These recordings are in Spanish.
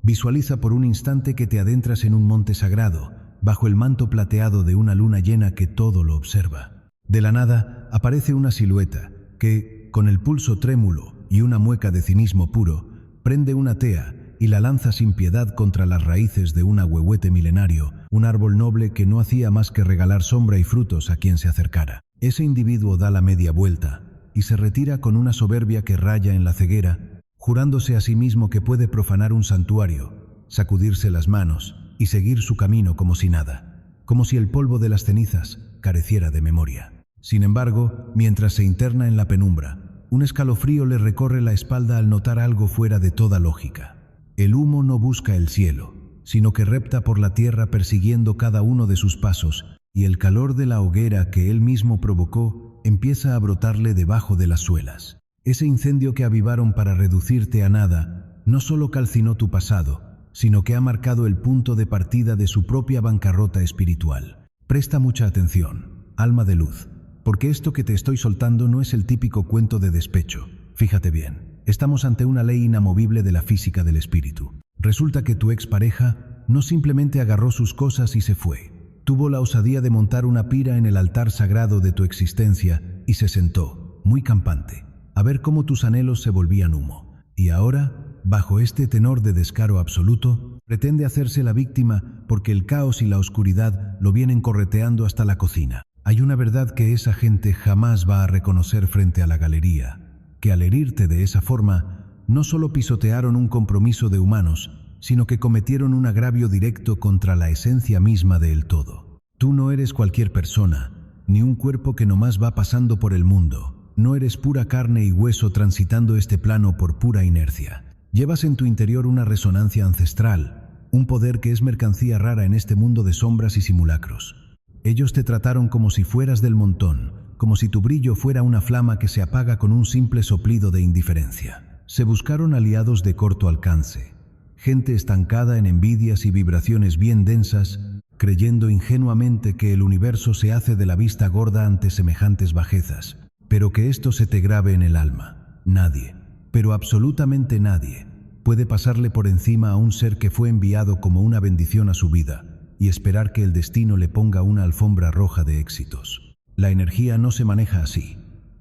Visualiza por un instante que te adentras en un monte sagrado, bajo el manto plateado de una luna llena que todo lo observa. De la nada aparece una silueta que, con el pulso trémulo y una mueca de cinismo puro, prende una tea y la lanza sin piedad contra las raíces de un ahuehuete milenario, un árbol noble que no hacía más que regalar sombra y frutos a quien se acercara. Ese individuo da la media vuelta y se retira con una soberbia que raya en la ceguera, jurándose a sí mismo que puede profanar un santuario, sacudirse las manos y seguir su camino como si nada, como si el polvo de las cenizas careciera de memoria. Sin embargo, mientras se interna en la penumbra, un escalofrío le recorre la espalda al notar algo fuera de toda lógica. El humo no busca el cielo, sino que repta por la tierra persiguiendo cada uno de sus pasos, y el calor de la hoguera que él mismo provocó empieza a brotarle debajo de las suelas. Ese incendio que avivaron para reducirte a nada no solo calcinó tu pasado, sino que ha marcado el punto de partida de su propia bancarrota espiritual. Presta mucha atención, alma de luz, porque esto que te estoy soltando no es el típico cuento de despecho. Fíjate bien. Estamos ante una ley inamovible de la física del espíritu. Resulta que tu expareja no simplemente agarró sus cosas y se fue. Tuvo la osadía de montar una pira en el altar sagrado de tu existencia y se sentó, muy campante, a ver cómo tus anhelos se volvían humo. Y ahora, bajo este tenor de descaro absoluto, pretende hacerse la víctima porque el caos y la oscuridad lo vienen correteando hasta la cocina. Hay una verdad que esa gente jamás va a reconocer frente a la galería, que al herirte de esa forma, no solo pisotearon un compromiso de humanos, sino que cometieron un agravio directo contra la esencia misma del todo. Tú no eres cualquier persona, ni un cuerpo que nomás va pasando por el mundo. No eres pura carne y hueso transitando este plano por pura inercia. Llevas en tu interior una resonancia ancestral, un poder que es mercancía rara en este mundo de sombras y simulacros. Ellos te trataron como si fueras del montón, como si tu brillo fuera una flama que se apaga con un simple soplido de indiferencia. Se buscaron aliados de corto alcance, gente estancada en envidias y vibraciones bien densas, creyendo ingenuamente que el universo se hace de la vista gorda ante semejantes bajezas. Pero que esto se te grabe en el alma. Nadie, pero absolutamente nadie, puede pasarle por encima a un ser que fue enviado como una bendición a su vida y esperar que el destino le ponga una alfombra roja de éxitos. La energía no se maneja así.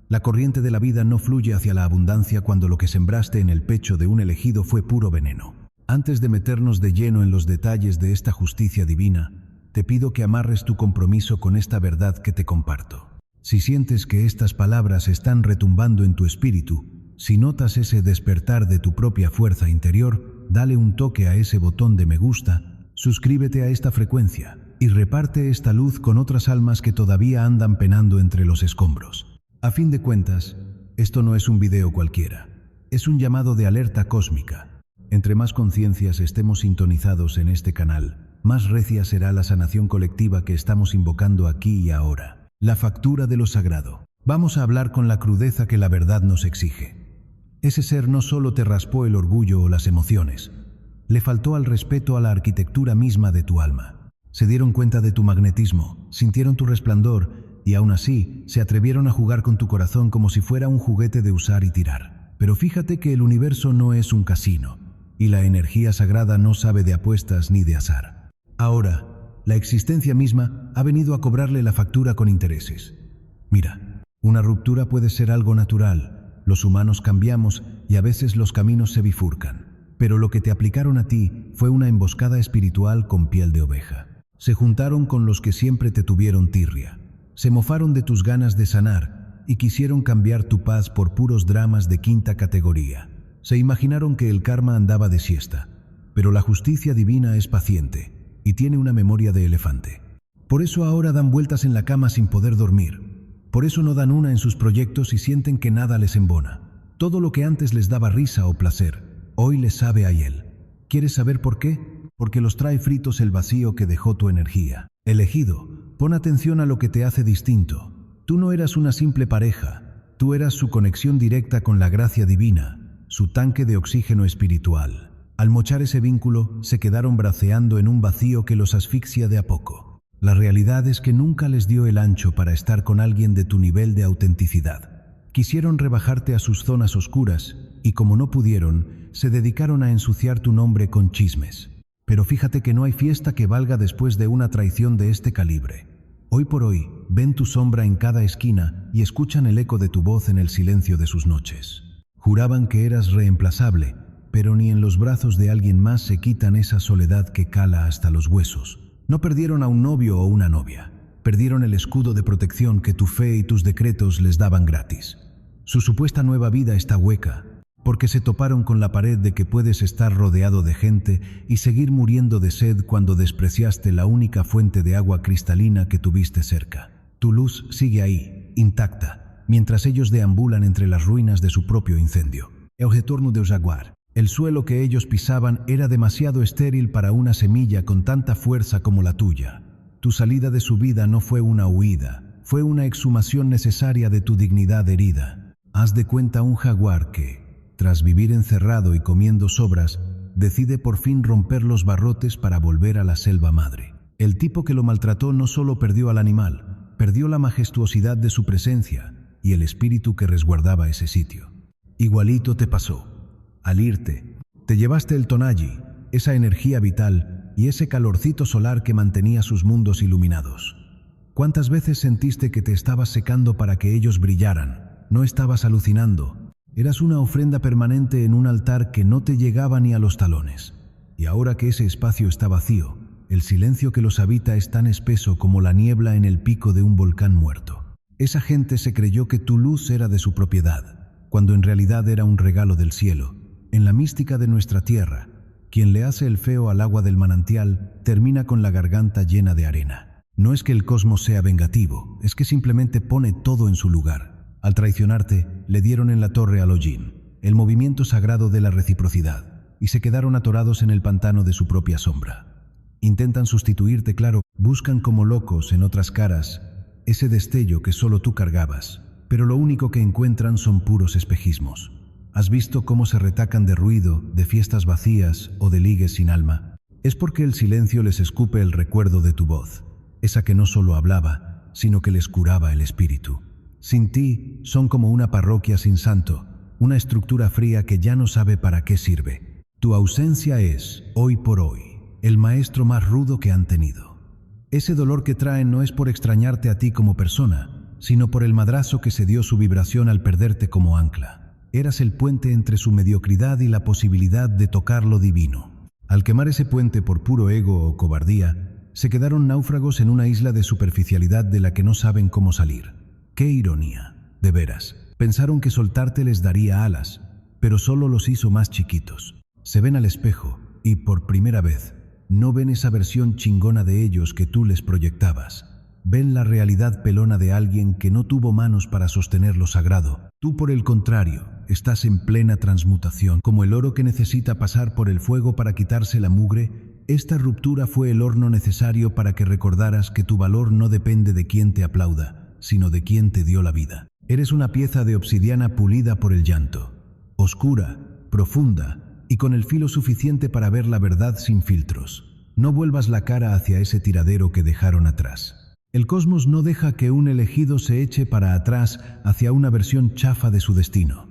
La corriente de la vida no fluye hacia la abundancia cuando lo que sembraste en el pecho de un elegido fue puro veneno. Antes de meternos de lleno en los detalles de esta justicia divina, te pido que amarres tu compromiso con esta verdad que te comparto. Si sientes que estas palabras están retumbando en tu espíritu, si notas ese despertar de tu propia fuerza interior, dale un toque a ese botón de me gusta, suscríbete a esta frecuencia y reparte esta luz con otras almas que todavía andan penando entre los escombros. A fin de cuentas, esto no es un video cualquiera, es un llamado de alerta cósmica. Entre más conciencias estemos sintonizados en este canal, más recia será la sanación colectiva que estamos invocando aquí y ahora. La factura de lo sagrado. Vamos a hablar con la crudeza que la verdad nos exige. Ese ser no solo te raspó el orgullo o las emociones, le faltó al respeto a la arquitectura misma de tu alma. Se dieron cuenta de tu magnetismo, sintieron tu resplandor y aún así se atrevieron a jugar con tu corazón como si fuera un juguete de usar y tirar. Pero fíjate que el universo no es un casino y la energía sagrada no sabe de apuestas ni de azar. Ahora, la existencia misma ha venido a cobrarle la factura con intereses. Mira, una ruptura puede ser algo natural, los humanos cambiamos y a veces los caminos se bifurcan. Pero lo que te aplicaron a ti fue una emboscada espiritual con piel de oveja. Se juntaron con los que siempre te tuvieron tirria. Se mofaron de tus ganas de sanar y quisieron cambiar tu paz por puros dramas de quinta categoría. Se imaginaron que el karma andaba de siesta, pero la justicia divina es paciente y tiene una memoria de elefante. Por eso ahora dan vueltas en la cama sin poder dormir. Por eso no dan una en sus proyectos y sienten que nada les embona. Todo lo que antes les daba risa o placer, hoy les sabe a hiel. ¿Quieres saber por qué? Porque los trae fritos el vacío que dejó tu energía. Elegido, pon atención a lo que te hace distinto. Tú no eras una simple pareja, tú eras su conexión directa con la gracia divina, su tanque de oxígeno espiritual. Al mochar ese vínculo, se quedaron braceando en un vacío que los asfixia de a poco. La realidad es que nunca les dio el ancho para estar con alguien de tu nivel de autenticidad. Quisieron rebajarte a sus zonas oscuras y como no pudieron, se dedicaron a ensuciar tu nombre con chismes. Pero fíjate que no hay fiesta que valga después de una traición de este calibre. Hoy por hoy, ven tu sombra en cada esquina y escuchan el eco de tu voz en el silencio de sus noches. Juraban que eras reemplazable, pero ni en los brazos de alguien más se quitan esa soledad que cala hasta los huesos. No perdieron a un novio o una novia. Perdieron el escudo de protección que tu fe y tus decretos les daban gratis. Su supuesta nueva vida está hueca, porque se toparon con la pared de que puedes estar rodeado de gente y seguir muriendo de sed cuando despreciaste la única fuente de agua cristalina que tuviste cerca. Tu luz sigue ahí, intacta, mientras ellos deambulan entre las ruinas de su propio incendio. El retorno del jaguar. El suelo que ellos pisaban era demasiado estéril para una semilla con tanta fuerza como la tuya. Tu salida de su vida no fue una huida, fue una exhumación necesaria de tu dignidad herida. Haz de cuenta un jaguar que, tras vivir encerrado y comiendo sobras, decide por fin romper los barrotes para volver a la selva madre. El tipo que lo maltrató no solo perdió al animal, perdió la majestuosidad de su presencia y el espíritu que resguardaba ese sitio. Igualito te pasó. Al irte, te llevaste el Tonalli, esa energía vital y ese calorcito solar que mantenía sus mundos iluminados. ¿Cuántas veces sentiste que te estabas secando para que ellos brillaran? No estabas alucinando. Eras una ofrenda permanente en un altar que no te llegaba ni a los talones. Y ahora que ese espacio está vacío, el silencio que los habita es tan espeso como la niebla en el pico de un volcán muerto. Esa gente se creyó que tu luz era de su propiedad, cuando en realidad era un regalo del cielo. En la mística de nuestra tierra, quien le hace el feo al agua del manantial termina con la garganta llena de arena. No es que el cosmos sea vengativo, es que simplemente pone todo en su lugar. Al traicionarte, le dieron en la torre a Lojin, el movimiento sagrado de la reciprocidad, y se quedaron atorados en el pantano de su propia sombra. Intentan sustituirte, claro, buscan como locos en otras caras ese destello que solo tú cargabas, pero lo único que encuentran son puros espejismos. ¿Has visto cómo se retacan de ruido, de fiestas vacías o de ligues sin alma? Es porque el silencio les escupe el recuerdo de tu voz, esa que no solo hablaba, sino que les curaba el espíritu. Sin ti, son como una parroquia sin santo, una estructura fría que ya no sabe para qué sirve. Tu ausencia es, hoy por hoy, el maestro más rudo que han tenido. Ese dolor que traen no es por extrañarte a ti como persona, sino por el madrazo que se dio su vibración al perderte como ancla. Eras el puente entre su mediocridad y la posibilidad de tocar lo divino. Al quemar ese puente por puro ego o cobardía, se quedaron náufragos en una isla de superficialidad de la que no saben cómo salir. ¡Qué ironía! De veras, pensaron que soltarte les daría alas, pero solo los hizo más chiquitos. Se ven al espejo y, por primera vez, no ven esa versión chingona de ellos que tú les proyectabas. Ven la realidad pelona de alguien que no tuvo manos para sostener lo sagrado. Tú, por el contrario, estás en plena transmutación. Como el oro que necesita pasar por el fuego para quitarse la mugre, esta ruptura fue el horno necesario para que recordaras que tu valor no depende de quién te aplauda, sino de quién te dio la vida. Eres una pieza de obsidiana pulida por el llanto, oscura, profunda y con el filo suficiente para ver la verdad sin filtros. No vuelvas la cara hacia ese tiradero que dejaron atrás. El cosmos no deja que un elegido se eche para atrás hacia una versión chafa de su destino.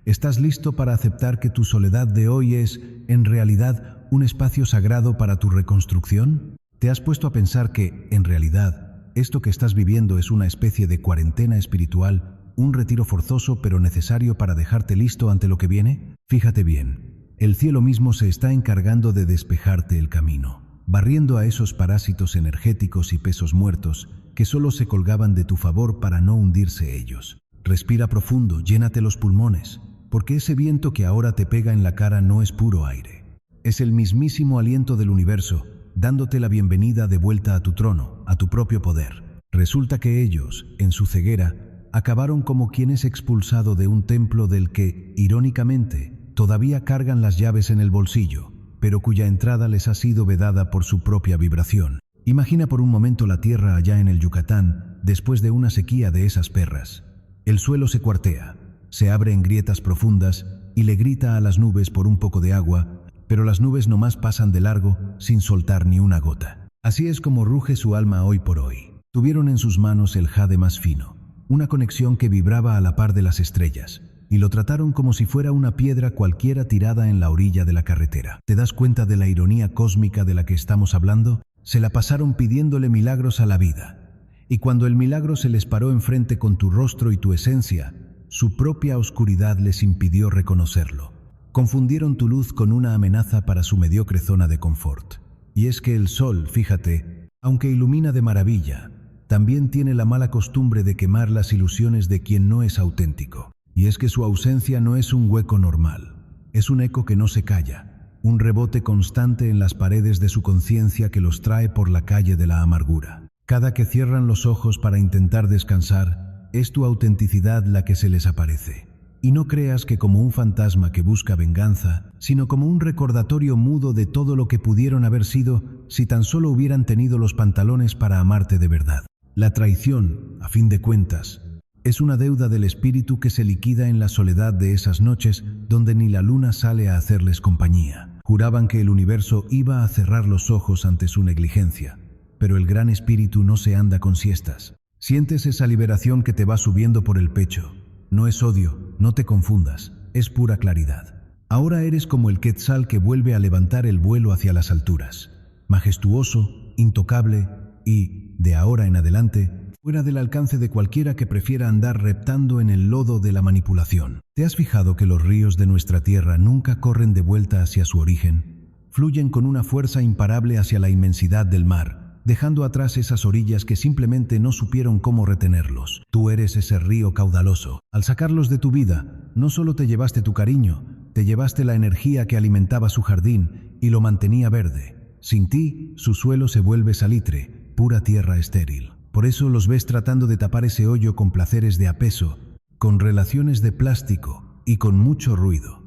¿Estás listo para aceptar que tu soledad de hoy es, en realidad, un espacio sagrado para tu reconstrucción? ¿Te has puesto a pensar que, en realidad, esto que estás viviendo es una especie de cuarentena espiritual, un retiro forzoso pero necesario para dejarte listo ante lo que viene? Fíjate bien, el cielo mismo se está encargando de despejarte el camino, barriendo a esos parásitos energéticos y pesos muertos que solo se colgaban de tu favor para no hundirse ellos. Respira profundo, llénate los pulmones, porque ese viento que ahora te pega en la cara no es puro aire. Es el mismísimo aliento del universo, dándote la bienvenida de vuelta a tu trono, a tu propio poder. Resulta que ellos, en su ceguera, acabaron como quien es expulsado de un templo del que, irónicamente, todavía cargan las llaves en el bolsillo, pero cuya entrada les ha sido vedada por su propia vibración. Imagina por un momento la tierra allá en el Yucatán, después de una sequía de esas perras. El suelo se cuartea, se abre en grietas profundas y le grita a las nubes por un poco de agua, pero las nubes nomás pasan de largo sin soltar ni una gota. Así es como ruge su alma hoy por hoy. Tuvieron en sus manos el jade más fino, una conexión que vibraba a la par de las estrellas, y lo trataron como si fuera una piedra cualquiera tirada en la orilla de la carretera. ¿Te das cuenta de la ironía cósmica de la que estamos hablando? Se la pasaron pidiéndole milagros a la vida, y cuando el milagro se les paró enfrente con tu rostro y tu esencia, su propia oscuridad les impidió reconocerlo. Confundieron tu luz con una amenaza para su mediocre zona de confort. Y es que el sol, fíjate, aunque ilumina de maravilla, también tiene la mala costumbre de quemar las ilusiones de quien no es auténtico. Y es que su ausencia no es un hueco normal, es un eco que no se calla, un rebote constante en las paredes de su conciencia que los trae por la calle de la amargura. Cada que cierran los ojos para intentar descansar, es tu autenticidad la que se les aparece. Y no creas que como un fantasma que busca venganza, sino como un recordatorio mudo de todo lo que pudieron haber sido si tan solo hubieran tenido los pantalones para amarte de verdad. La traición, a fin de cuentas, es una deuda del espíritu que se liquida en la soledad de esas noches donde ni la luna sale a hacerles compañía. Juraban que el universo iba a cerrar los ojos ante su negligencia, pero el gran espíritu no se anda con siestas. Sientes esa liberación que te va subiendo por el pecho. No es odio, no te confundas, es pura claridad. Ahora eres como el quetzal que vuelve a levantar el vuelo hacia las alturas, majestuoso, intocable y, de ahora en adelante, fuera del alcance de cualquiera que prefiera andar reptando en el lodo de la manipulación. ¿Te has fijado que los ríos de nuestra tierra nunca corren de vuelta hacia su origen? Fluyen con una fuerza imparable hacia la inmensidad del mar, dejando atrás esas orillas que simplemente no supieron cómo retenerlos. Tú eres ese río caudaloso. Al sacarlos de tu vida, no solo te llevaste tu cariño, te llevaste la energía que alimentaba su jardín y lo mantenía verde. Sin ti, su suelo se vuelve salitre, pura tierra estéril. Por eso los ves tratando de tapar ese hoyo con placeres de apeso, con relaciones de plástico y con mucho ruido.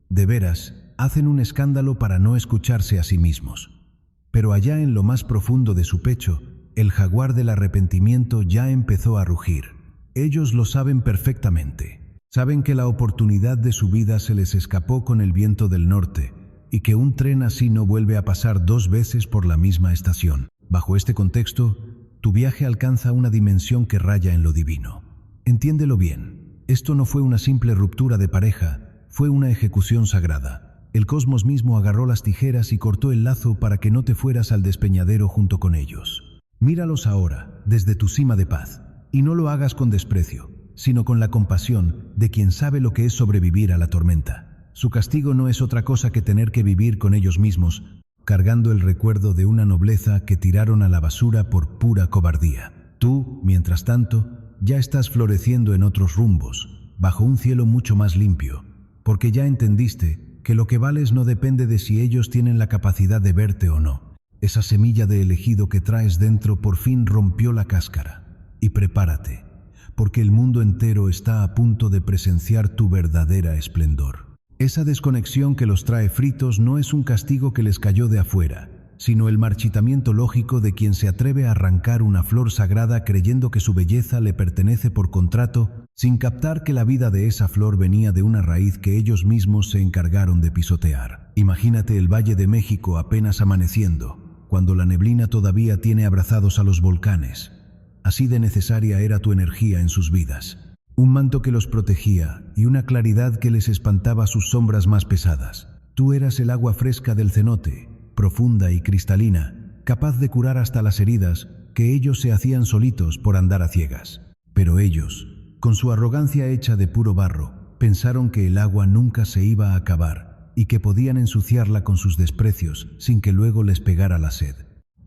De veras, hacen un escándalo para no escucharse a sí mismos. Pero allá en lo más profundo de su pecho, el jaguar del arrepentimiento ya empezó a rugir. Ellos lo saben perfectamente. Saben que la oportunidad de su vida se les escapó con el viento del norte y que un tren así no vuelve a pasar 2 veces por la misma estación. Bajo este contexto, tu viaje alcanza una dimensión que raya en lo divino. Entiéndelo bien. Esto no fue una simple ruptura de pareja, fue una ejecución sagrada. El cosmos mismo agarró las tijeras y cortó el lazo para que no te fueras al despeñadero junto con ellos. Míralos ahora, desde tu cima de paz, y no lo hagas con desprecio, sino con la compasión de quien sabe lo que es sobrevivir a la tormenta. Su castigo no es otra cosa que tener que vivir con ellos mismos, cargando el recuerdo de una nobleza que tiraron a la basura por pura cobardía. Tú, mientras tanto, ya estás floreciendo en otros rumbos, bajo un cielo mucho más limpio, porque ya entendiste que lo que vales no depende de si ellos tienen la capacidad de verte o no. Esa semilla de elegido que traes dentro por fin rompió la cáscara. Y prepárate, porque el mundo entero está a punto de presenciar tu verdadera esplendor. Esa desconexión que los trae fritos no es un castigo que les cayó de afuera, sino el marchitamiento lógico de quien se atreve a arrancar una flor sagrada creyendo que su belleza le pertenece por contrato, sin captar que la vida de esa flor venía de una raíz que ellos mismos se encargaron de pisotear. Imagínate el Valle de México apenas amaneciendo, cuando la neblina todavía tiene abrazados a los volcanes. Así de necesaria era tu energía en sus vidas. Un manto que los protegía y una claridad que les espantaba sus sombras más pesadas. Tú eras el agua fresca del cenote, profunda y cristalina, capaz de curar hasta las heridas que ellos se hacían solitos por andar a ciegas. Pero ellos, con su arrogancia hecha de puro barro, pensaron que el agua nunca se iba a acabar y que podían ensuciarla con sus desprecios sin que luego les pegara la sed.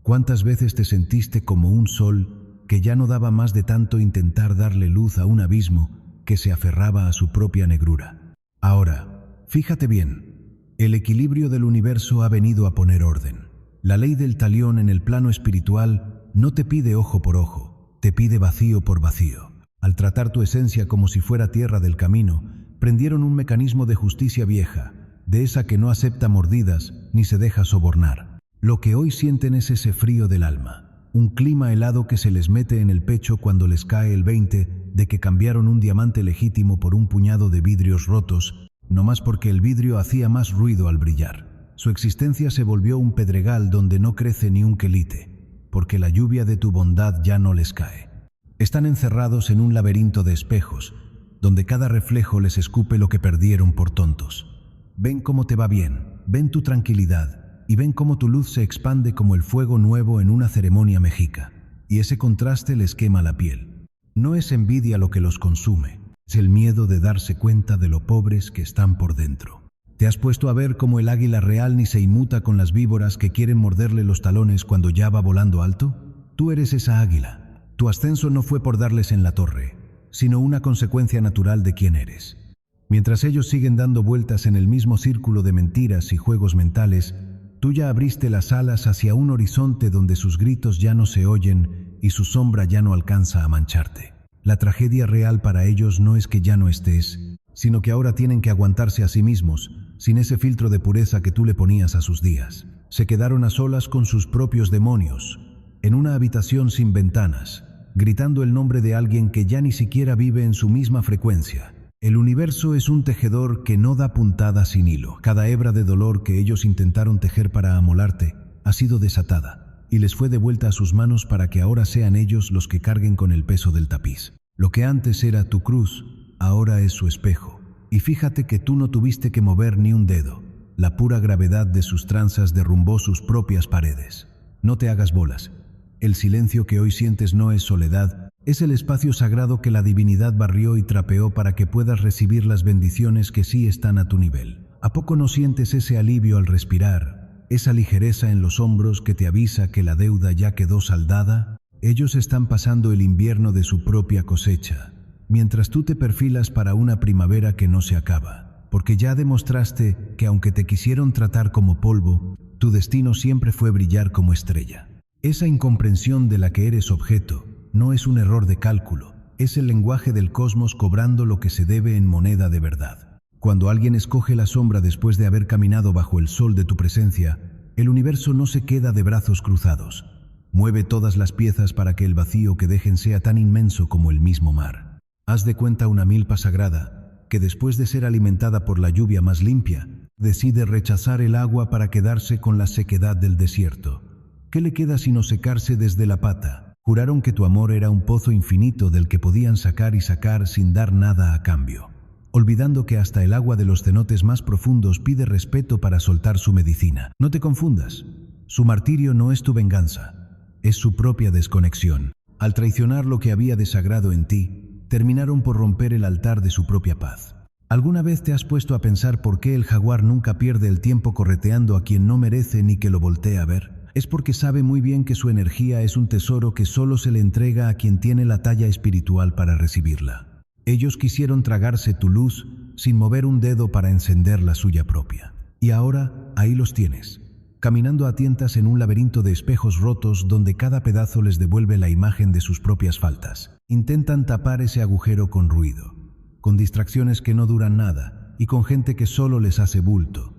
¿Cuántas veces te sentiste como un sol que ya no daba más de tanto intentar darle luz a un abismo que se aferraba a su propia negrura? Ahora, fíjate bien, el equilibrio del universo ha venido a poner orden. La ley del talión en el plano espiritual no te pide ojo por ojo, te pide vacío por vacío. Al tratar tu esencia como si fuera tierra del camino, prendieron un mecanismo de justicia vieja, de esa que no acepta mordidas ni se deja sobornar. Lo que hoy sienten es ese frío del alma. Un clima helado que se les mete en el pecho cuando les cae el 20 de que cambiaron un diamante legítimo por un puñado de vidrios rotos, no más porque el vidrio hacía más ruido al brillar. Su existencia se volvió un pedregal donde no crece ni un quelite, porque la lluvia de tu bondad ya no les cae. Están encerrados en un laberinto de espejos, donde cada reflejo les escupe lo que perdieron por tontos. Ven cómo te va bien, ven tu tranquilidad, y ven cómo tu luz se expande como el fuego nuevo en una ceremonia mexica. Y ese contraste les quema la piel. No es envidia lo que los consume, es el miedo de darse cuenta de lo pobres que están por dentro. ¿Te has puesto a ver cómo el águila real ni se inmuta con las víboras que quieren morderle los talones cuando ya va volando alto? Tú eres esa águila. Tu ascenso no fue por darles en la torre, sino una consecuencia natural de quién eres. Mientras ellos siguen dando vueltas en el mismo círculo de mentiras y juegos mentales, tú ya abriste las alas hacia un horizonte donde sus gritos ya no se oyen y su sombra ya no alcanza a mancharte. La tragedia real para ellos no es que ya no estés, sino que ahora tienen que aguantarse a sí mismos, sin ese filtro de pureza que tú le ponías a sus días. Se quedaron a solas con sus propios demonios, en una habitación sin ventanas, gritando el nombre de alguien que ya ni siquiera vive en su misma frecuencia. El universo es un tejedor que no da puntada sin hilo. Cada hebra de dolor que ellos intentaron tejer para amolarte ha sido desatada, y les fue devuelta a sus manos para que ahora sean ellos los que carguen con el peso del tapiz. Lo que antes era tu cruz, ahora es su espejo. Y fíjate que tú no tuviste que mover ni un dedo. La pura gravedad de sus tranzas derrumbó sus propias paredes. No te hagas bolas. El silencio que hoy sientes no es soledad, es el espacio sagrado que la divinidad barrió y trapeó para que puedas recibir las bendiciones que sí están a tu nivel. ¿A poco no sientes ese alivio al respirar? Esa ligereza en los hombros que te avisa que la deuda ya quedó saldada. Ellos están pasando el invierno de su propia cosecha, mientras tú te perfilas para una primavera que no se acaba, porque ya demostraste que aunque te quisieron tratar como polvo, tu destino siempre fue brillar como estrella. Esa incomprensión de la que eres objeto no es un error de cálculo, es el lenguaje del cosmos cobrando lo que se debe en moneda de verdad. Cuando alguien escoge la sombra después de haber caminado bajo el sol de tu presencia, el universo no se queda de brazos cruzados. Mueve todas las piezas para que el vacío que dejen sea tan inmenso como el mismo mar. Haz de cuenta una milpa sagrada, que después de ser alimentada por la lluvia más limpia, decide rechazar el agua para quedarse con la sequedad del desierto. ¿Qué le queda sino secarse desde la pata? Juraron que tu amor era un pozo infinito del que podían sacar y sacar sin dar nada a cambio, olvidando que hasta el agua de los cenotes más profundos pide respeto para soltar su medicina. No te confundas, su martirio no es tu venganza, es su propia desconexión. Al traicionar lo que había de sagrado en ti, terminaron por romper el altar de su propia paz. ¿Alguna vez te has puesto a pensar por qué el jaguar nunca pierde el tiempo correteando a quien no merece ni que lo voltee a ver? Es porque sabe muy bien que su energía es un tesoro que solo se le entrega a quien tiene la talla espiritual para recibirla. Ellos quisieron tragarse tu luz sin mover un dedo para encender la suya propia. Y ahora, ahí los tienes, caminando a tientas en un laberinto de espejos rotos donde cada pedazo les devuelve la imagen de sus propias faltas. Intentan tapar ese agujero con ruido, con distracciones que no duran nada y con gente que solo les hace bulto.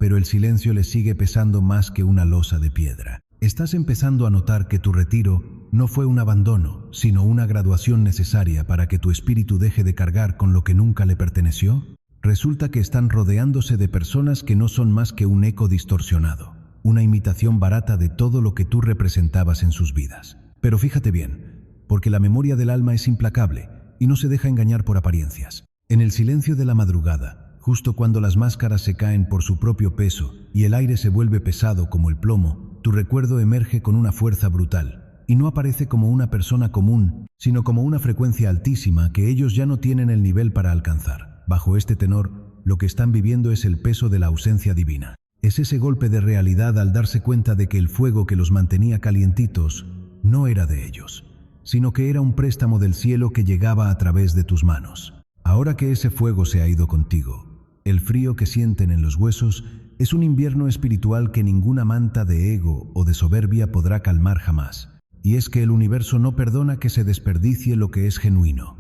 Pero el silencio les sigue pesando más que una losa de piedra. Estás empezando a notar que tu retiro no fue un abandono, sino una graduación necesaria para que tu espíritu deje de cargar con lo que nunca le perteneció. Resulta que están rodeándose de personas que no son más que un eco distorsionado, una imitación barata de todo lo que tú representabas en sus vidas. Pero fíjate bien, porque la memoria del alma es implacable y no se deja engañar por apariencias. En el silencio de la madrugada, justo cuando las máscaras se caen por su propio peso y el aire se vuelve pesado como el plomo, tu recuerdo emerge con una fuerza brutal, y no aparece como una persona común, sino como una frecuencia altísima que ellos ya no tienen el nivel para alcanzar. Bajo este tenor, lo que están viviendo es el peso de la ausencia divina. Es ese golpe de realidad al darse cuenta de que el fuego que los mantenía calientitos no era de ellos, sino que era un préstamo del cielo que llegaba a través de tus manos. Ahora que ese fuego se ha ido contigo, el frío que sienten en los huesos es un invierno espiritual que ninguna manta de ego o de soberbia podrá calmar jamás. Y es que el universo no perdona que se desperdicie lo que es genuino.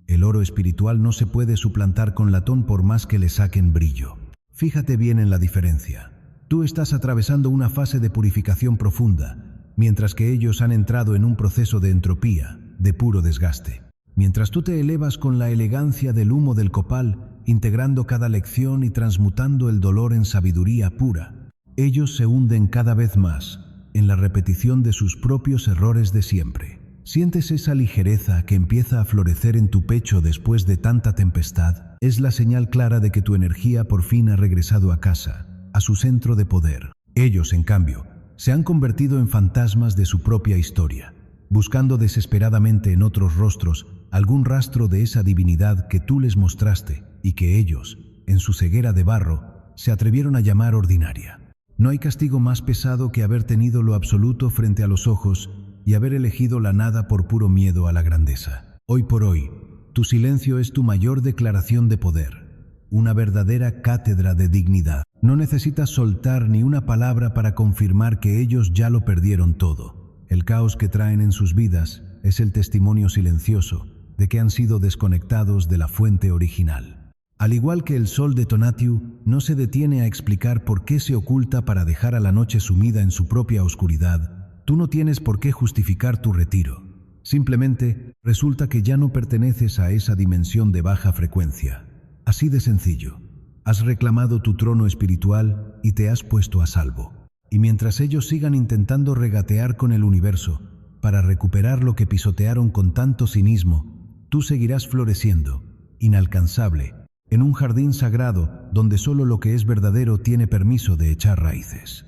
El oro espiritual no se puede suplantar con latón por más que le saquen brillo. Fíjate bien en la diferencia. Tú estás atravesando una fase de purificación profunda, mientras que ellos han entrado en un proceso de entropía, de puro desgaste. Mientras tú te elevas con la elegancia del humo del copal, integrando cada lección y transmutando el dolor en sabiduría pura, ellos se hunden cada vez más en la repetición de sus propios errores de siempre. ¿Sientes esa ligereza que empieza a florecer en tu pecho después de tanta tempestad? Es la señal clara de que tu energía por fin ha regresado a casa, a su centro de poder. Ellos, en cambio, se han convertido en fantasmas de su propia historia, buscando desesperadamente en otros rostros algún rastro de esa divinidad que tú les mostraste y que ellos, en su ceguera de barro, se atrevieron a llamar ordinaria. No hay castigo más pesado que haber tenido lo absoluto frente a los ojos y haber elegido la nada por puro miedo a la grandeza. Hoy por hoy, tu silencio es tu mayor declaración de poder, una verdadera cátedra de dignidad. No necesitas soltar ni una palabra para confirmar que ellos ya lo perdieron todo. El caos que traen en sus vidas es el testimonio silencioso de que han sido desconectados de la fuente original. Al igual que el sol de Tonatiuh, no se detiene a explicar por qué se oculta para dejar a la noche sumida en su propia oscuridad. Tú no tienes por qué justificar tu retiro. Simplemente resulta que ya no perteneces a esa dimensión de baja frecuencia. Así de sencillo. Has reclamado tu trono espiritual y te has puesto a salvo. Y mientras ellos sigan intentando regatear con el universo para recuperar lo que pisotearon con tanto cinismo, tú seguirás floreciendo, inalcanzable, en un jardín sagrado donde solo lo que es verdadero tiene permiso de echar raíces.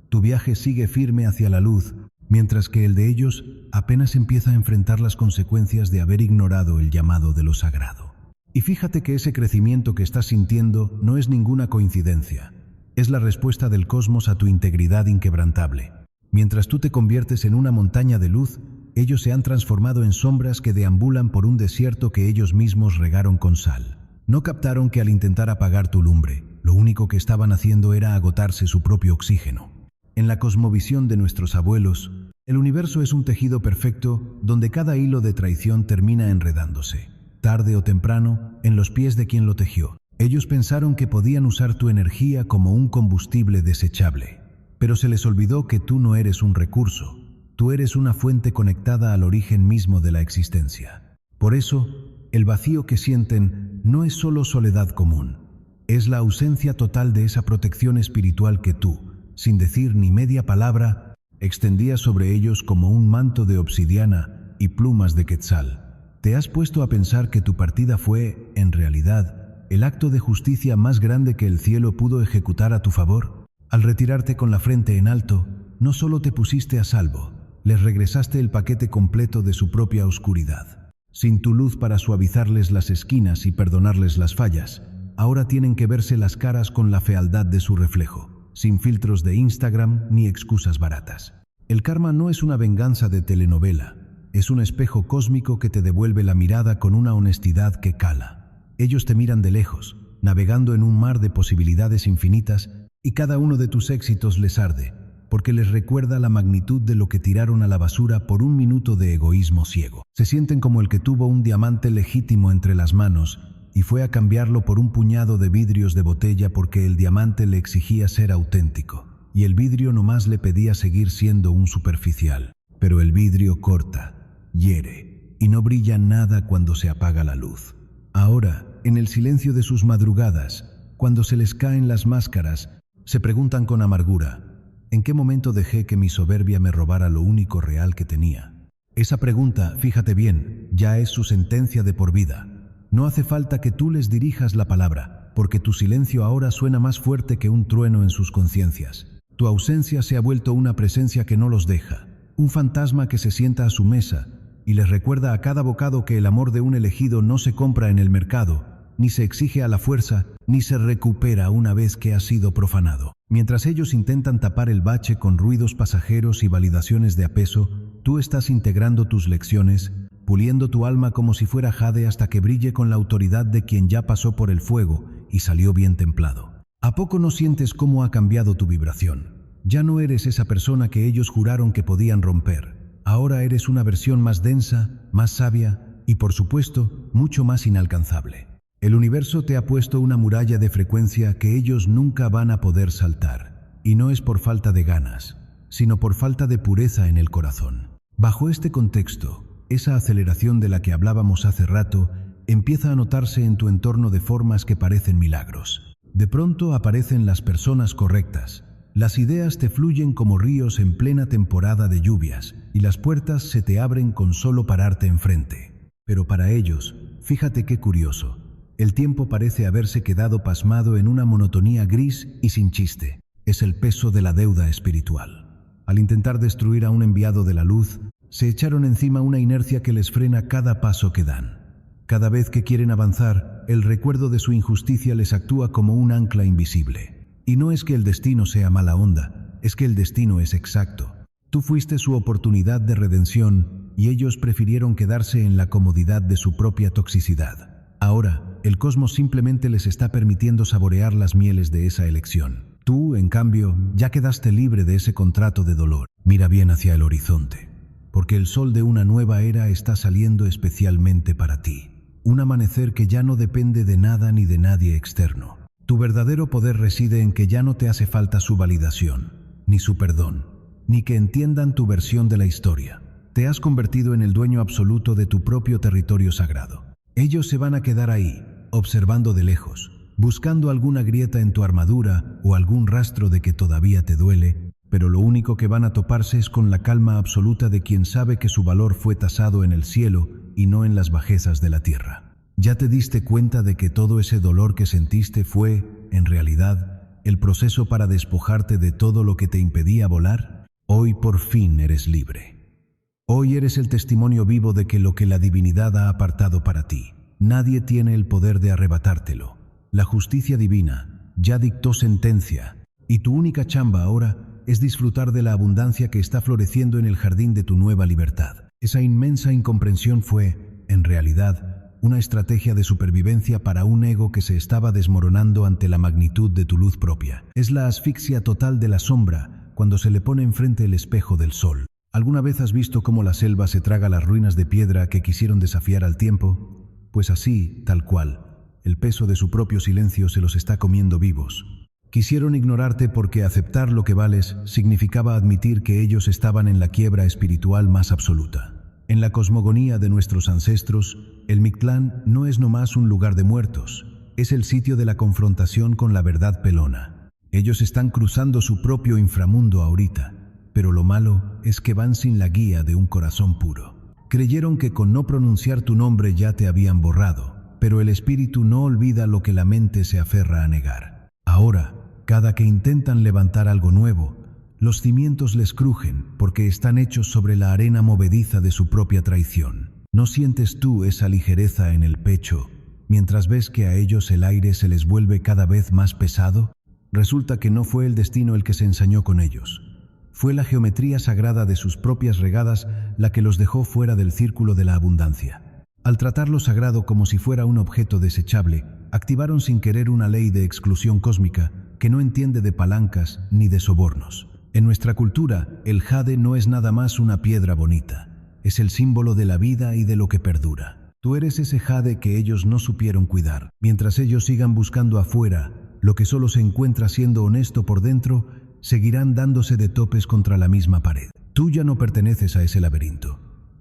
Tu viaje sigue firme hacia la luz, mientras que el de ellos apenas empieza a enfrentar las consecuencias de haber ignorado el llamado de lo sagrado. Y fíjate que ese crecimiento que estás sintiendo no es ninguna coincidencia. Es la respuesta del cosmos a tu integridad inquebrantable. Mientras tú te conviertes en una montaña de luz, ellos se han transformado en sombras que deambulan por un desierto que ellos mismos regaron con sal. No captaron que al intentar apagar tu lumbre, lo único que estaban haciendo era agotarse su propio oxígeno. En la cosmovisión de nuestros abuelos, el universo es un tejido perfecto donde cada hilo de traición termina enredándose, tarde o temprano, en los pies de quien lo tejió. Ellos pensaron que podían usar tu energía como un combustible desechable, pero se les olvidó que tú no eres un recurso, tú eres una fuente conectada al origen mismo de la existencia. Por eso, el vacío que sienten no es solo soledad común, es la ausencia total de esa protección espiritual que tú, sin decir ni media palabra, extendías sobre ellos como un manto de obsidiana y plumas de quetzal. ¿Te has puesto a pensar que tu partida fue, en realidad, el acto de justicia más grande que el cielo pudo ejecutar a tu favor? Al retirarte con la frente en alto, no solo te pusiste a salvo, les regresaste el paquete completo de su propia oscuridad. Sin tu luz para suavizarles las esquinas y perdonarles las fallas, ahora tienen que verse las caras con la fealdad de su reflejo, sin filtros de Instagram ni excusas baratas. El karma no es una venganza de telenovela, es un espejo cósmico que te devuelve la mirada con una honestidad que cala. Ellos te miran de lejos, navegando en un mar de posibilidades infinitas, y cada uno de tus éxitos les arde, porque les recuerda la magnitud de lo que tiraron a la basura por un minuto de egoísmo ciego. Se sienten como el que tuvo un diamante legítimo entre las manos y fue a cambiarlo por un puñado de vidrios de botella porque el diamante le exigía ser auténtico, y el vidrio nomás le pedía seguir siendo un superficial. Pero el vidrio corta, hiere, y no brilla nada cuando se apaga la luz. Ahora, en el silencio de sus madrugadas, cuando se les caen las máscaras, se preguntan con amargura, ¿en qué momento dejé que mi soberbia me robara lo único real que tenía? Esa pregunta, fíjate bien, ya es su sentencia de por vida. No hace falta que tú les dirijas la palabra, porque tu silencio ahora suena más fuerte que un trueno en sus conciencias. Tu ausencia se ha vuelto una presencia que no los deja, un fantasma que se sienta a su mesa y les recuerda a cada bocado que el amor de un elegido no se compra en el mercado, ni se exige a la fuerza, ni se recupera una vez que ha sido profanado. Mientras ellos intentan tapar el bache con ruidos pasajeros y validaciones de apeso, tú estás integrando tus lecciones, puliendo tu alma como si fuera jade hasta que brille con la autoridad de quien ya pasó por el fuego y salió bien templado. ¿A poco no sientes cómo ha cambiado tu vibración? Ya no eres esa persona que ellos juraron que podían romper. Ahora eres una versión más densa, más sabia y, por supuesto, mucho más inalcanzable. El universo te ha puesto una muralla de frecuencia que ellos nunca van a poder saltar. Y no es por falta de ganas, sino por falta de pureza en el corazón. Bajo este contexto, esa aceleración de la que hablábamos hace rato empieza a notarse en tu entorno de formas que parecen milagros. De pronto aparecen las personas correctas, Las ideas te fluyen como ríos en plena temporada de lluvias, y las puertas se te abren con solo pararte enfrente. Pero para ellos, fíjate qué curioso, el tiempo parece haberse quedado pasmado en una monotonía gris y sin chiste. Es el peso de la deuda espiritual. Al intentar destruir a un enviado de la luz, se echaron encima una inercia que les frena cada paso que dan. Cada vez que quieren avanzar, el recuerdo de su injusticia les actúa como un ancla invisible. Y no es que el destino sea mala onda, es que el destino es exacto. Tú fuiste su oportunidad de redención y ellos prefirieron quedarse en la comodidad de su propia toxicidad. Ahora, el cosmos simplemente les está permitiendo saborear las mieles de esa elección. Tú, en cambio, ya quedaste libre de ese contrato de dolor. Mira bien hacia el horizonte, porque el sol de una nueva era está saliendo especialmente para ti. Un amanecer que ya no depende de nada ni de nadie externo. Tu verdadero poder reside en que ya no te hace falta su validación, ni su perdón, ni que entiendan tu versión de la historia. Te has convertido en el dueño absoluto de tu propio territorio sagrado. Ellos se van a quedar ahí, observando de lejos, buscando alguna grieta en tu armadura o algún rastro de que todavía te duele, pero lo único que van a toparse es con la calma absoluta de quien sabe que su valor fue tasado en el cielo y no en las bajezas de la tierra. ¿Ya te diste cuenta de que todo ese dolor que sentiste fue, en realidad, el proceso para despojarte de todo lo que te impedía volar? Hoy por fin eres libre. Hoy eres el testimonio vivo de que lo que la divinidad ha apartado para ti, nadie tiene el poder de arrebatártelo. La justicia divina ya dictó sentencia, y tu única chamba ahora es disfrutar de la abundancia que está floreciendo en el jardín de tu nueva libertad. Esa inmensa incomprensión fue, en realidad, una estrategia de supervivencia para un ego que se estaba desmoronando ante la magnitud de tu luz propia. Es la asfixia total de la sombra cuando se le pone enfrente el espejo del sol. ¿Alguna vez has visto cómo la selva se traga las ruinas de piedra que quisieron desafiar al tiempo? Pues así, tal cual, el peso de su propio silencio se los está comiendo vivos. Quisieron ignorarte porque aceptar lo que vales significaba admitir que ellos estaban en la quiebra espiritual más absoluta. En la cosmogonía de nuestros ancestros, el Mictlán no es nomás un lugar de muertos, es el sitio de la confrontación con la verdad pelona. Ellos están cruzando su propio inframundo ahorita, pero lo malo es que van sin la guía de un corazón puro. Creyeron que con no pronunciar tu nombre ya te habían borrado, pero el espíritu no olvida lo que la mente se aferra a negar. Ahora, cada que intentan levantar algo nuevo, los cimientos les crujen porque están hechos sobre la arena movediza de su propia traición. ¿No sientes tú esa ligereza en el pecho mientras ves que a ellos el aire se les vuelve cada vez más pesado? Resulta que no fue el destino el que se ensañó con ellos. Fue la geometría sagrada de sus propias regadas la que los dejó fuera del círculo de la abundancia. Al tratar lo sagrado como si fuera un objeto desechable, activaron sin querer una ley de exclusión cósmica que no entiende de palancas ni de sobornos. En nuestra cultura, el jade no es nada más una piedra bonita. Es el símbolo de la vida y de lo que perdura. Tú eres ese jade que ellos no supieron cuidar. Mientras ellos sigan buscando afuera lo que solo se encuentra siendo honesto por dentro, seguirán dándose de topes contra la misma pared. Tú ya no perteneces a ese laberinto.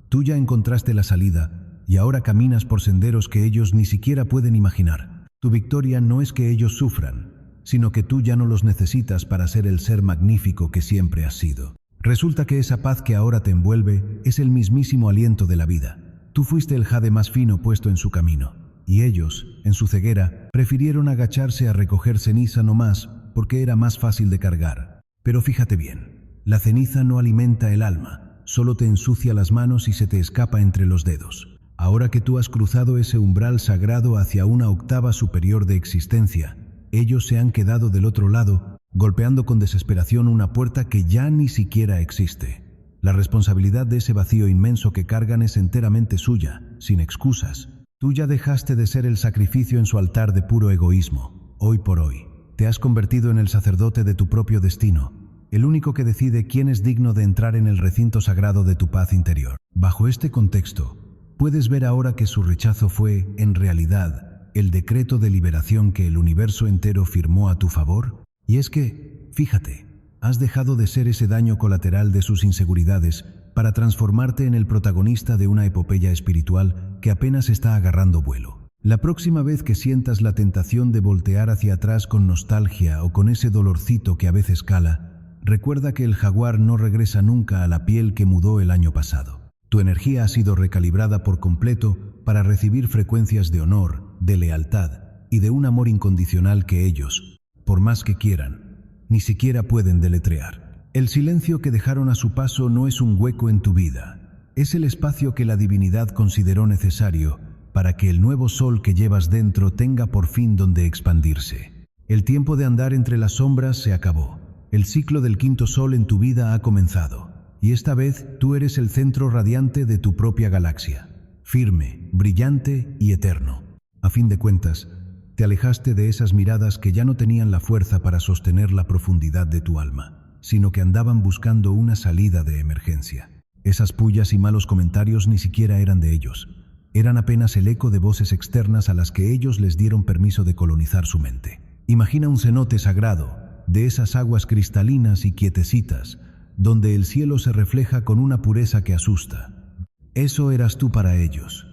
Tú ya encontraste la salida y ahora caminas por senderos que ellos ni siquiera pueden imaginar. Tu victoria no es que ellos sufran, sino que tú ya no los necesitas para ser el ser magnífico que siempre has sido. Resulta que esa paz que ahora te envuelve es el mismísimo aliento de la vida. Tú fuiste el jade más fino puesto en su camino, y ellos, en su ceguera, prefirieron agacharse a recoger ceniza nomás porque era más fácil de cargar. Pero fíjate bien, la ceniza no alimenta el alma, solo te ensucia las manos y se te escapa entre los dedos. Ahora que tú has cruzado ese umbral sagrado hacia una octava superior de existencia, ellos se han quedado del otro lado, golpeando con desesperación una puerta que ya ni siquiera existe. La responsabilidad de ese vacío inmenso que cargan es enteramente suya, sin excusas. Tú ya dejaste de ser el sacrificio en su altar de puro egoísmo. Hoy por hoy, te has convertido en el sacerdote de tu propio destino, el único que decide quién es digno de entrar en el recinto sagrado de tu paz interior. Bajo este contexto, puedes ver ahora que su rechazo fue, en realidad, el decreto de liberación que el universo entero firmó a tu favor. Y es que, fíjate, has dejado de ser ese daño colateral de sus inseguridades para transformarte en el protagonista de una epopeya espiritual que apenas está agarrando vuelo. La próxima vez que sientas la tentación de voltear hacia atrás con nostalgia o con ese dolorcito que a veces cala, recuerda que el jaguar no regresa nunca a la piel que mudó el año pasado. Tu energía ha sido recalibrada por completo para recibir frecuencias de honor, de lealtad y de un amor incondicional que ellos, por más que quieran, ni siquiera pueden deletrear. El silencio que dejaron a su paso no es un hueco en tu vida, es el espacio que la divinidad consideró necesario para que el nuevo sol que llevas dentro tenga por fin donde expandirse. El tiempo de andar entre las sombras se acabó. El ciclo del quinto sol en tu vida ha comenzado, y esta vez tú eres el centro radiante de tu propia galaxia, firme, brillante y eterno. A fin de cuentas, te alejaste de esas miradas que ya no tenían la fuerza para sostener la profundidad de tu alma, sino que andaban buscando una salida de emergencia. Esas pullas y malos comentarios ni siquiera eran de ellos. Eran apenas el eco de voces externas a las que ellos les dieron permiso de colonizar su mente. Imagina un cenote sagrado, de esas aguas cristalinas y quietecitas, donde el cielo se refleja con una pureza que asusta. Eso eras tú para ellos.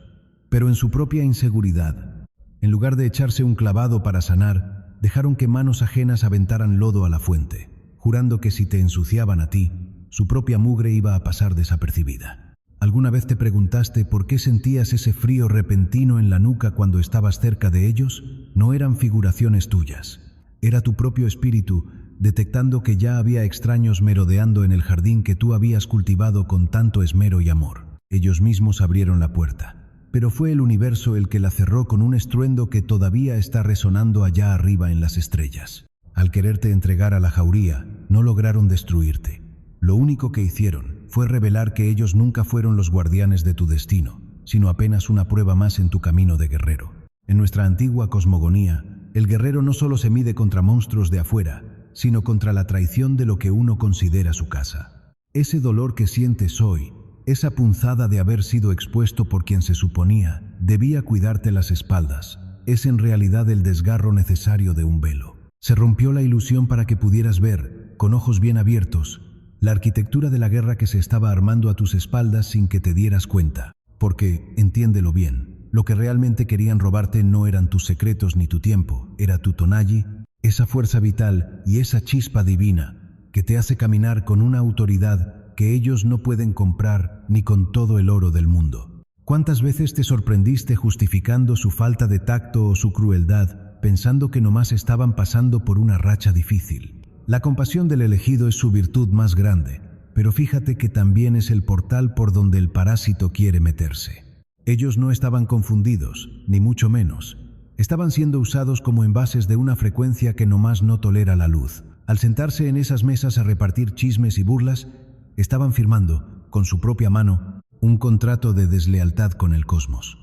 Pero en su propia inseguridad, en lugar de echarse un clavado para sanar, dejaron que manos ajenas aventaran lodo a la fuente, jurando que si te ensuciaban a ti, su propia mugre iba a pasar desapercibida. ¿Alguna vez te preguntaste por qué sentías ese frío repentino en la nuca cuando estabas cerca de ellos? No eran figuraciones tuyas. Era tu propio espíritu detectando que ya había extraños merodeando en el jardín que tú habías cultivado con tanto esmero y amor. Ellos mismos abrieron la puerta, pero fue el universo el que la cerró con un estruendo que todavía está resonando allá arriba en las estrellas. Al quererte entregar a la jauría, no lograron destruirte. Lo único que hicieron fue revelar que ellos nunca fueron los guardianes de tu destino, sino apenas una prueba más en tu camino de guerrero. En nuestra antigua cosmogonía, el guerrero no solo se mide contra monstruos de afuera, sino contra la traición de lo que uno considera su casa. Ese dolor que sientes hoy, esa punzada de haber sido expuesto por quien se suponía debía cuidarte las espaldas, es en realidad el desgarro necesario de un velo. Se rompió la ilusión para que pudieras ver, con ojos bien abiertos, la arquitectura de la guerra que se estaba armando a tus espaldas sin que te dieras cuenta. Porque, entiéndelo bien, lo que realmente querían robarte no eran tus secretos ni tu tiempo, era tu tonalli, esa fuerza vital y esa chispa divina que te hace caminar con una autoridad que ellos no pueden comprar ni con todo el oro del mundo. ¿Cuántas veces te sorprendiste justificando su falta de tacto o su crueldad, pensando que nomás estaban pasando por una racha difícil? La compasión del elegido es su virtud más grande, pero fíjate que también es el portal por donde el parásito quiere meterse. Ellos no estaban confundidos, ni mucho menos. Estaban siendo usados como envases de una frecuencia que nomás no tolera la luz. Al sentarse en esas mesas a repartir chismes y burlas, estaban firmando, con su propia mano, un contrato de deslealtad con el cosmos.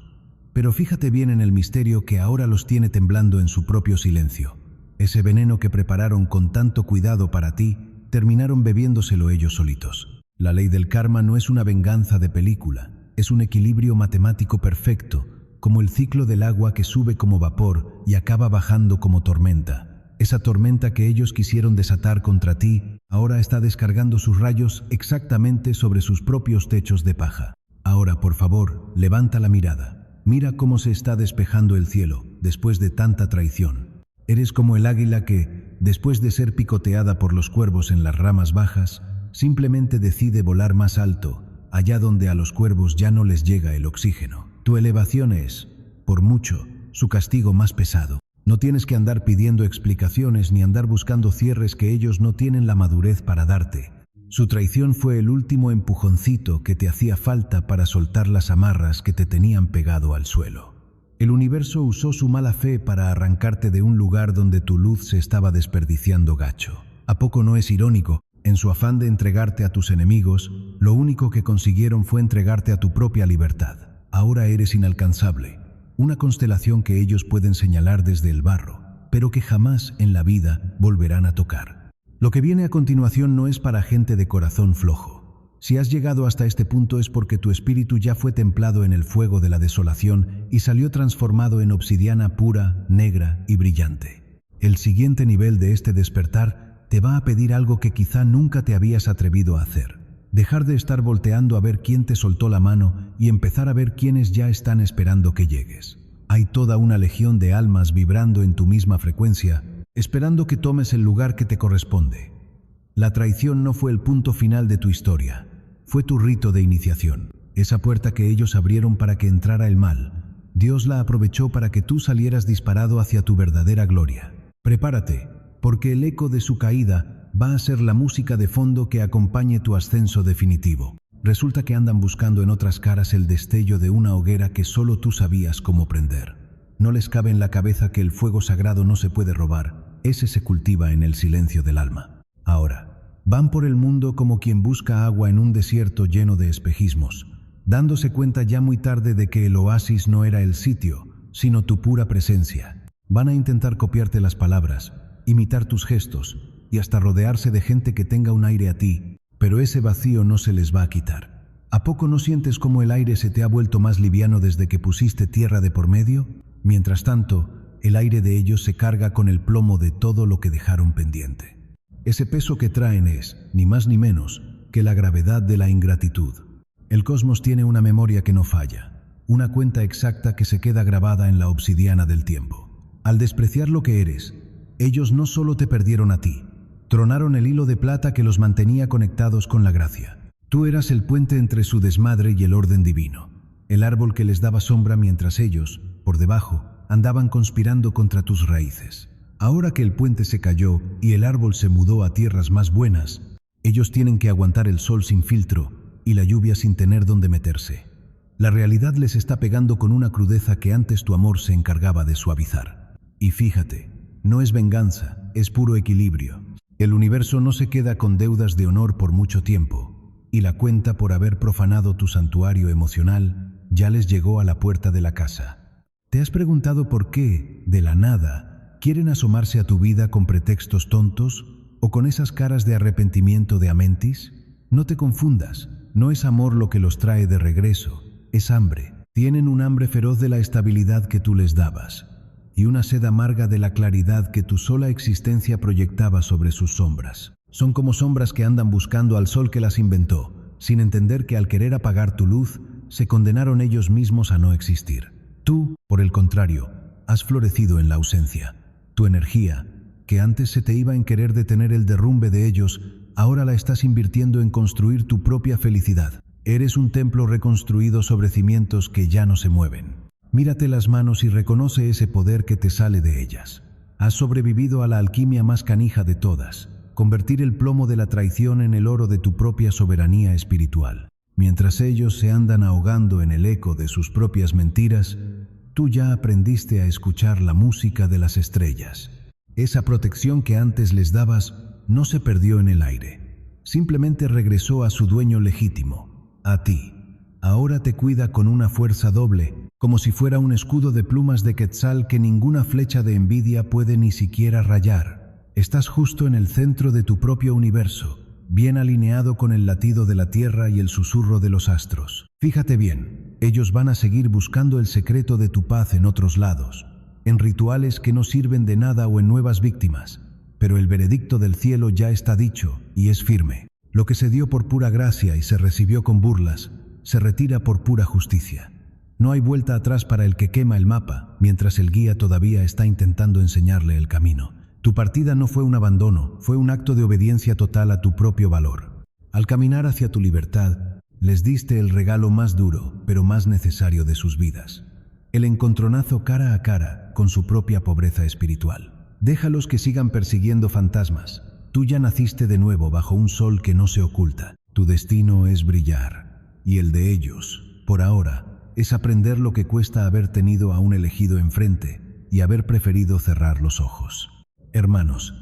Pero fíjate bien en el misterio que ahora los tiene temblando en su propio silencio. Ese veneno que prepararon con tanto cuidado para ti, terminaron bebiéndoselo ellos solitos. La ley del karma no es una venganza de película, es un equilibrio matemático perfecto, como el ciclo del agua que sube como vapor y acaba bajando como tormenta. Esa tormenta que ellos quisieron desatar contra ti, ahora está descargando sus rayos exactamente sobre sus propios techos de paja. Ahora, por favor, levanta la mirada. Mira cómo se está despejando el cielo, después de tanta traición. Eres como el águila que, después de ser picoteada por los cuervos en las ramas bajas, simplemente decide volar más alto, allá donde a los cuervos ya no les llega el oxígeno. Tu elevación es, por mucho, su castigo más pesado. No tienes que andar pidiendo explicaciones ni andar buscando cierres que ellos no tienen la madurez para darte. Su traición fue el último empujoncito que te hacía falta para soltar las amarras que te tenían pegado al suelo. El universo usó su mala fe para arrancarte de un lugar donde tu luz se estaba desperdiciando gacho. ¿A poco no es irónico? En su afán de entregarte a tus enemigos, lo único que consiguieron fue entregarte a tu propia libertad. Ahora eres inalcanzable, una constelación que ellos pueden señalar desde el barro, pero que jamás en la vida volverán a tocar. Lo que viene a continuación no es para gente de corazón flojo. Si has llegado hasta este punto es porque tu espíritu ya fue templado en el fuego de la desolación y salió transformado en obsidiana pura, negra y brillante. El siguiente nivel de este despertar te va a pedir algo que quizá nunca te habías atrevido a hacer. Dejar de estar volteando a ver quién te soltó la mano y empezar a ver quiénes ya están esperando que llegues. Hay toda una legión de almas vibrando en tu misma frecuencia, esperando que tomes el lugar que te corresponde. La traición no fue el punto final de tu historia, fue tu rito de iniciación. Esa puerta que ellos abrieron para que entrara el mal, Dios la aprovechó para que tú salieras disparado hacia tu verdadera gloria. Prepárate, porque el eco de su caída va a ser la música de fondo que acompañe tu ascenso definitivo. Resulta que andan buscando en otras caras el destello de una hoguera que solo tú sabías cómo prender. No les cabe en la cabeza que el fuego sagrado no se puede robar, ese se cultiva en el silencio del alma. Ahora, van por el mundo como quien busca agua en un desierto lleno de espejismos, dándose cuenta ya muy tarde de que el oasis no era el sitio, sino tu pura presencia. Van a intentar copiarte las palabras, imitar tus gestos y hasta rodearse de gente que tenga un aire a ti, pero ese vacío no se les va a quitar. ¿A poco no sientes cómo el aire se te ha vuelto más liviano desde que pusiste tierra de por medio? Mientras tanto, el aire de ellos se carga con el plomo de todo lo que dejaron pendiente. Ese peso que traen es, ni más ni menos, que la gravedad de la ingratitud. El cosmos tiene una memoria que no falla, una cuenta exacta que se queda grabada en la obsidiana del tiempo. Al despreciar lo que eres, ellos no solo te perdieron a ti, tronaron el hilo de plata que los mantenía conectados con la gracia. Tú eras el puente entre su desmadre y el orden divino, el árbol que les daba sombra mientras ellos, por debajo, andaban conspirando contra tus raíces. Ahora que el puente se cayó y el árbol se mudó a tierras más buenas, ellos tienen que aguantar el sol sin filtro y la lluvia sin tener dónde meterse. La realidad les está pegando con una crudeza que antes tu amor se encargaba de suavizar. Y fíjate, no es venganza, es puro equilibrio. El universo no se queda con deudas de honor por mucho tiempo, y la cuenta por haber profanado tu santuario emocional ya les llegó a la puerta de la casa. ¿Te has preguntado por qué, de la nada, quieren asomarse a tu vida con pretextos tontos o con esas caras de arrepentimiento de Amentis? No te confundas, no es amor lo que los trae de regreso, es hambre. Tienen un hambre feroz de la estabilidad que tú les dabas, y una sed amarga de la claridad que tu sola existencia proyectaba sobre sus sombras. Son como sombras que andan buscando al sol que las inventó, sin entender que al querer apagar tu luz, se condenaron ellos mismos a no existir. Tú, por el contrario, has florecido en la ausencia. Tu energía, que antes se te iba en querer detener el derrumbe de ellos, ahora la estás invirtiendo en construir tu propia felicidad. Eres un templo reconstruido sobre cimientos que ya no se mueven. Mírate las manos y reconoce ese poder que te sale de ellas. Has sobrevivido a la alquimia más canija de todas, convertir el plomo de la traición en el oro de tu propia soberanía espiritual. Mientras ellos se andan ahogando en el eco de sus propias mentiras, tú ya aprendiste a escuchar la música de las estrellas. Esa protección que antes les dabas no se perdió en el aire. Simplemente regresó a su dueño legítimo, a ti. Ahora te cuida con una fuerza doble, como si fuera un escudo de plumas de quetzal que ninguna flecha de envidia puede ni siquiera rayar. Estás justo en el centro de tu propio universo, bien alineado con el latido de la tierra y el susurro de los astros. Fíjate bien, ellos van a seguir buscando el secreto de tu paz en otros lados, en rituales que no sirven de nada o en nuevas víctimas, pero el veredicto del cielo ya está dicho y es firme. Lo que se dio por pura gracia y se recibió con burlas, se retira por pura justicia. No hay vuelta atrás para el que quema el mapa, mientras el guía todavía está intentando enseñarle el camino. Tu partida no fue un abandono, fue un acto de obediencia total a tu propio valor. Al caminar hacia tu libertad, les diste el regalo más duro, pero más necesario de sus vidas. El encontronazo cara a cara con su propia pobreza espiritual. Déjalos que sigan persiguiendo fantasmas. Tú ya naciste de nuevo bajo un sol que no se oculta. Tu destino es brillar, y el de ellos, por ahora, es aprender lo que cuesta haber tenido a un elegido enfrente y haber preferido cerrar los ojos. Hermanos,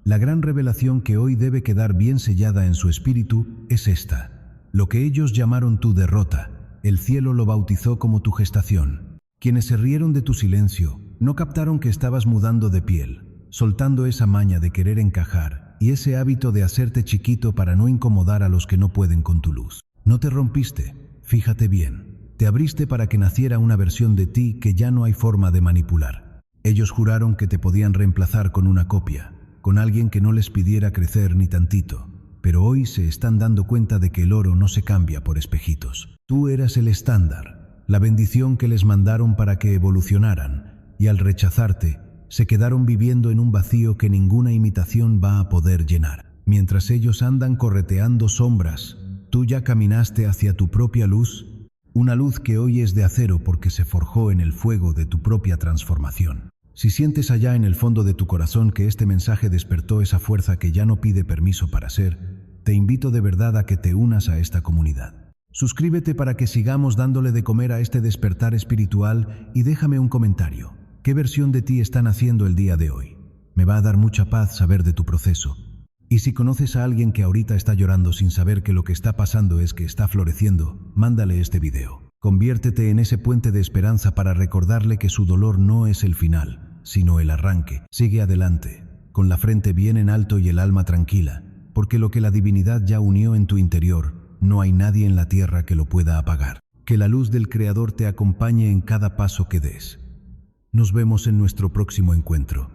la gran revelación que hoy debe quedar bien sellada en su espíritu es esta. Lo que ellos llamaron tu derrota, el cielo lo bautizó como tu gestación. Quienes se rieron de tu silencio no captaron que estabas mudando de piel, soltando esa maña de querer encajar y ese hábito de hacerte chiquito para no incomodar a los que no pueden con tu luz. No te rompiste, fíjate bien. Te abriste para que naciera una versión de ti que ya no hay forma de manipular. Ellos juraron que te podían reemplazar con una copia, con alguien que no les pidiera crecer ni tantito, pero hoy se están dando cuenta de que el oro no se cambia por espejitos. Tú eras el estándar, la bendición que les mandaron para que evolucionaran, y al rechazarte, se quedaron viviendo en un vacío que ninguna imitación va a poder llenar. Mientras ellos andan correteando sombras, tú ya caminaste hacia tu propia luz, una luz que hoy es de acero porque se forjó en el fuego de tu propia transformación. Si sientes allá en el fondo de tu corazón que este mensaje despertó esa fuerza que ya no pide permiso para ser, te invito de verdad a que te unas a esta comunidad. Suscríbete para que sigamos dándole de comer a este despertar espiritual y déjame un comentario. ¿Qué versión de ti están haciendo el día de hoy? Me va a dar mucha paz saber de tu proceso. Y si conoces a alguien que ahorita está llorando sin saber que lo que está pasando es que está floreciendo, mándale este video. Conviértete en ese puente de esperanza para recordarle que su dolor no es el final, sino el arranque. Sigue adelante, con la frente bien en alto y el alma tranquila, porque lo que la divinidad ya unió en tu interior, no hay nadie en la tierra que lo pueda apagar. Que la luz del Creador te acompañe en cada paso que des. Nos vemos en nuestro próximo encuentro.